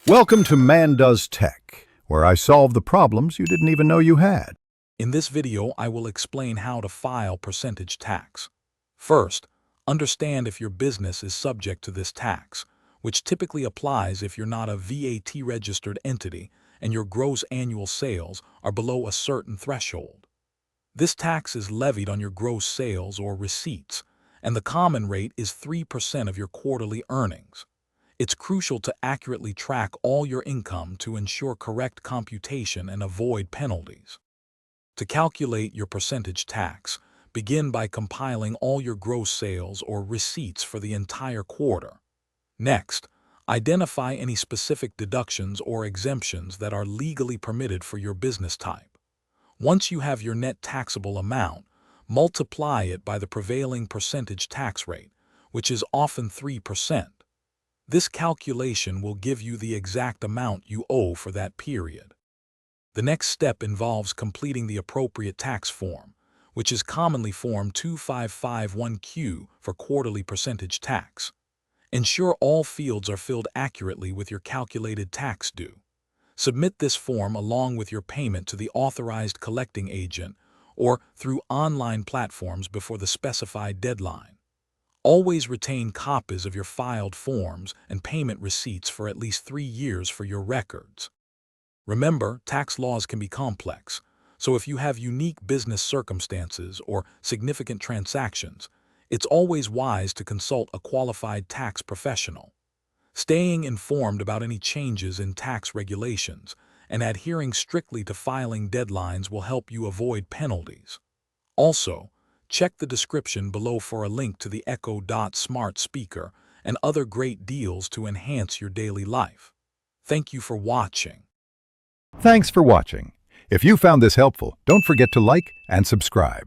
Welcome to Man Does Tech, where I solve the problems you didn't even know you had. In this video, I will explain how to file percentage tax. First, understand if your business is subject to this tax, which typically applies if you're not a VAT-registered entity and your gross annual sales are below a certain threshold. This tax is levied on your gross sales or receipts, and the common rate is 3% of your quarterly earnings. It's crucial to accurately track all your income to ensure correct computation and avoid penalties. To calculate your percentage tax, begin by compiling all your gross sales or receipts for the entire quarter. Next, identify any specific deductions or exemptions that are legally permitted for your business type. Once you have your net taxable amount, multiply it by the prevailing percentage tax rate, which is often 3%. This calculation will give you the exact amount you owe for that period. The next step involves completing the appropriate tax form, which is commonly Form 2551Q for quarterly percentage tax. Ensure all fields are filled accurately with your calculated tax due. Submit this form along with your payment to the authorized collecting agent or through online platforms before the specified deadline. Always retain copies of your filed forms and payment receipts for at least 3 years for your records. Remember, tax laws can be complex, so if you have unique business circumstances or significant transactions, it's always wise to consult a qualified tax professional. Staying informed about any changes in tax regulations and adhering strictly to filing deadlines will help you avoid penalties. Also, check the description below for a link to the Echo Dot smart speaker and other great deals to enhance your daily life. Thank you for watching. Thanks for watching. If you found this helpful, don't forget to like and subscribe.